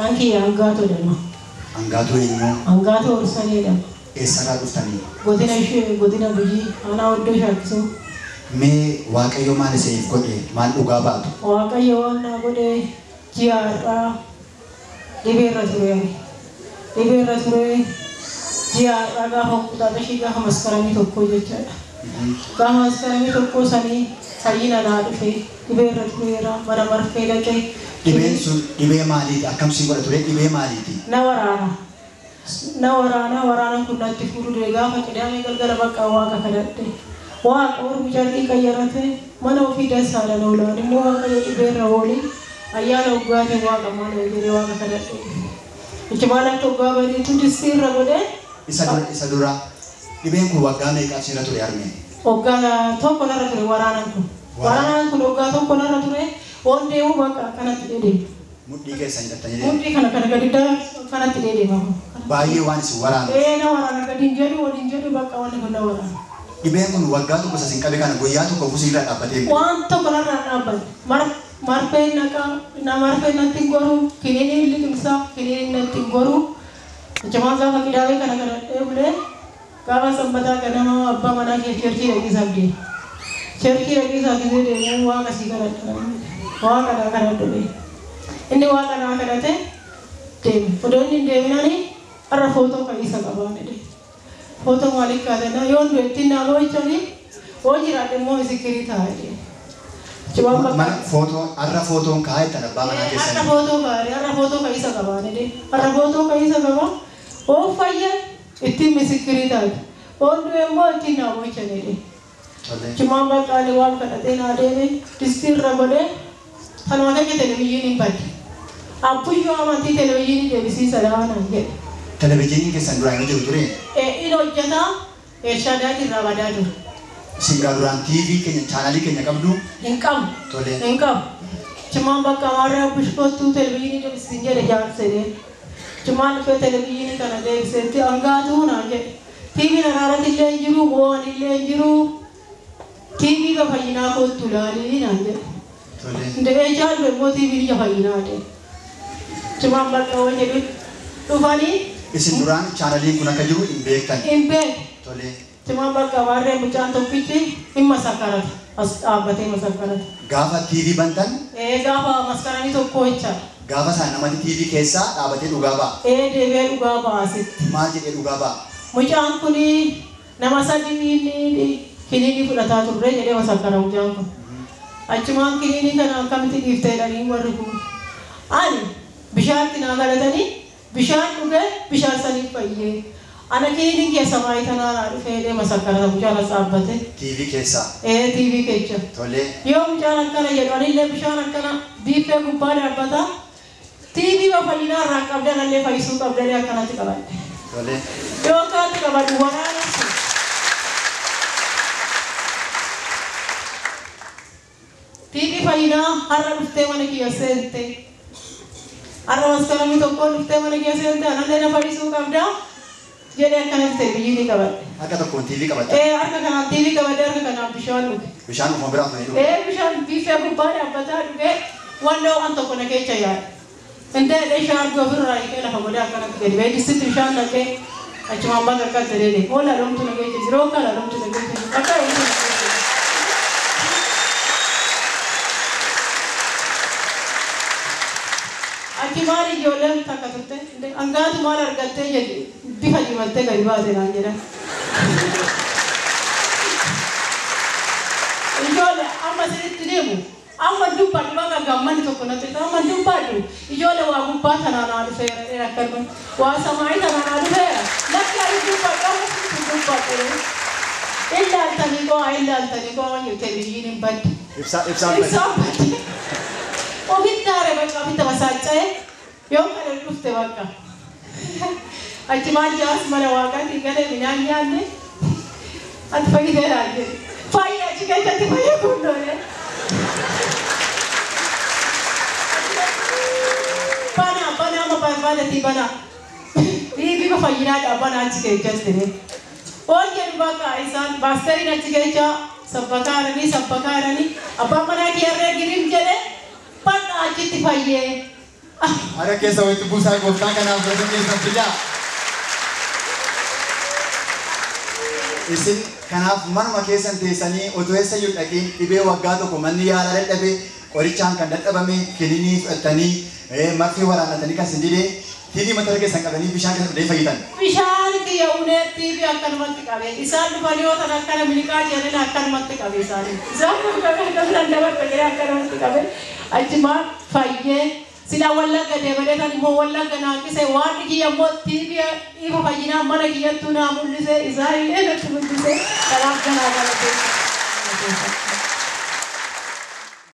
Maqanki Angato dema. Angato eenyu? Angato Ursanedha. Eessarraa dhuftanii? Godina Buji ana oddo shakkisu. Mee Waaqayyo maal isiniif godhe? Maal dhugaa baatu? Waaqayyo waan godhe ji'arraa dhibeerra ture ji'arraa gaafa kutaatashii gaafa maskaranii tokko jechaadha. Gaafa maskaranii tokko sanii fayyina naa dhufe dhibeerra tureera mana marfee dhaqee. Dhibeen sun dhibee maaliiti? Akkamsi godha ture dhibee maaliiti? Na waraana kun natti fuudhee gaafa qidaamee galgala bakka waaqa kadhadhe. Waaqa ormi jalli qayyarate mana ofii dasaadhaan oolan immoo waaqayyo dhibeerra ooli ayyaana uggaatiin waaqa mana jedhee waaqa kadhadhe. Ichi maalaatti uggaa bariitu distiirra godhee. Isa dura dhibeen kun waggaa meeqaaf sirra ture armee? Waggaa tokko narra ture waraanaan kun. Waraanaan kun waggaa tokko narra ture waan deemu bakka akkanatti dheedee. Mudhii keessan hidhattanii deemu? Mudhii kana gadiddaa kanatti dheedee. Baay'ee waan isin waraanu? Na waraana gadiin jedhu bakka wanni kun na waraana. Dhibeen kun waggaa tokko sasin qabe kana guyyaa tokko fusiirra dhaabbatee waan tokko narra dhaabbate marfee natti goru kiniini liqimsa kiniini natti goru jechuun gaafa qidaamee kana kadhadhee bulee gaafa sanbataa ganama abbaa manaa kee cherchii dhaqiisaaf deemu waaqa sii kadhadhe inni waaqa naa kadhate deeme odoo inni deeminanii har'a footoo kan isa qabaanidhe. Foto malik kadana yon duetina loichani ojira demo zikiri taade coba foto arra foto kae tanabba mana kesa arra foto ka isa kabane de arra foto ka isa kaba o fayya itti zikiri taade on duemo tina loichani de cuma bakale wal kadate na de distirra bode tanwaka ke televizyon imbadi appuyo amati televizyon de bisi salana ge Televizyiin keessan duraan jiru ture? Ino hojjeta Ershaadaati irraa badaa ture. Singaa duraan TV keenya chaanalii keenya qabdu? Hin qabu. Tole. Hin qabu. Cimaan bakka warra bushkootu televizyiinii deebisiin jedhe jaarsedee. Cimaan dhufee televizyiinii kana deebiseetti hangaatu naan jedhe. TV naraarratti illee hin jiru, bo'oon illee hin jiru. TV ga fayyinaa kootu ilaalii naan jedhe. Tole. Ndee jaalbe immoo TV ija fayyinaa jedhe. Cimaan bakka waan jedhu dhufanii. Isin duraan chaanalii kun akka jiru hin beektan? Hin beeku. Tole. Cimaan bakka warree mucaan tokkichi hin masakarata. As dhaabbatee masakarata. Gaafa TV bantan? Gaafa maskaranii tokko jecha. Gaafa isaan namatti TV keessaa dhaabatee dhugaa ba'a? Deebi'ee dhugaa ba'a asitti. Maal jedhee dhugaa ba'a? Mucaan kun nama sadii kiniinii fudhataa turre jedhee masakara mucaan kun. Achumaan kiniinii kana akkamitti dhiifteedhanii warri kun. Ani bishaatti naa kadhatanii bishaan dhugee bishaan sanii fayyee. Ana kiniiniin keessa maayitanaa dhufee masakara mucaan as dhaabbate. TV keessaa? TV keessa. Tole. Yoo mucaan akkana jedhu anillee bishaan akkana biiffee gubbaa dhaabbata. TV ba fayyinaa irraa qabdan illee fayyisuu qabdanii akkanatti qabadde. Tole. Yoo kaatti qabadhu waraanessa. TV fayyinaa har'a dhuftee mana kiyya seente. Har'a maskaranii tokkoon dhuftee mana kiyya seente anallee na fayyisuu qabdaa. Jedhee akkanatti ta'e biyyii ni qabadde. Harka tokkoon TV qabadde? Harka kanaan TV qabadde harka kanaan bishaan dhuge. Bishaan dhufuma biraa dhufanii dhuge? Bishaan biiffee gubbaa dhaabbataa dhuge waan tokko na keessa yaada. Indee shaar gofirraa ikee lafa godaa akkanatti gadi ba'ee disitti bishaan naqee achumaan bakka akkatti deedee oola lomtu na keessa jiru oola lomtu na keessa jiru akka eeguun na keessa jiru. Ati maal ijoolleen takka turte hangaatu maal argattee jedhe bifa dibattee gadi baate naan jedhan. Ijoollee amma sirriitti deemu. Amma dubbadhu bakka gammani tokko natti amma dubbadhu ijoollee waa gubbaa tanaan dhufeera akkana waa samaayii tanaan dhufeera lakki ani dubbadhu amma dubbadhu ilaaltanii koo waan jirte biyyiin hin badde. Ibsaan badde. Ofitti haare bakka ofitti masaacha'e yoo kana dhufte bakka. Achi maal jaas mana waaqaatiin galee midhaan nyaanne ati fayyitee laatee fayyee achi keessatti fayyee kundoone. Bana ama barbaadati bana. Bifa fayyinaadha bana achi keessatti. Waan jedhu bakka isaan baastariin achi keessa sabbakaaranii abbaan manaa kiyyarree giriim jedhe bakka achitti fayyee Ara keessa walitti buusaa gooftaa kanaaf gosa keessan fidaa. Isin kanaaf manuma keessan teessanii otoo eessayyuu dhaqiin dhibee waggaa tokko manni yaala dadhabee qorichaan kan dadhabame kiliinii fudhatanii marfee waraanatanii kan isin didee hidhii mataa keessan qabanii bishaan keessa fudhatanii fayyitan. Bishaan kiyya uneetti fi akkanumatti qabe. Isaan dhufanii yoo ta'an akkana miliqaa jedhanii akkanumatti qabe isaanii. Isaan dhufanii dabarta jedhee akkanumatti qabe. Achimaan fayyee sila wallagga deebilee tan immoo wallagga naaqise waan kiyya immoo tiibii dhiifa fayyinaa mana kiyyattuu naa mul'ise isaa illee natti mul'ise kanaaf ganaa galatee.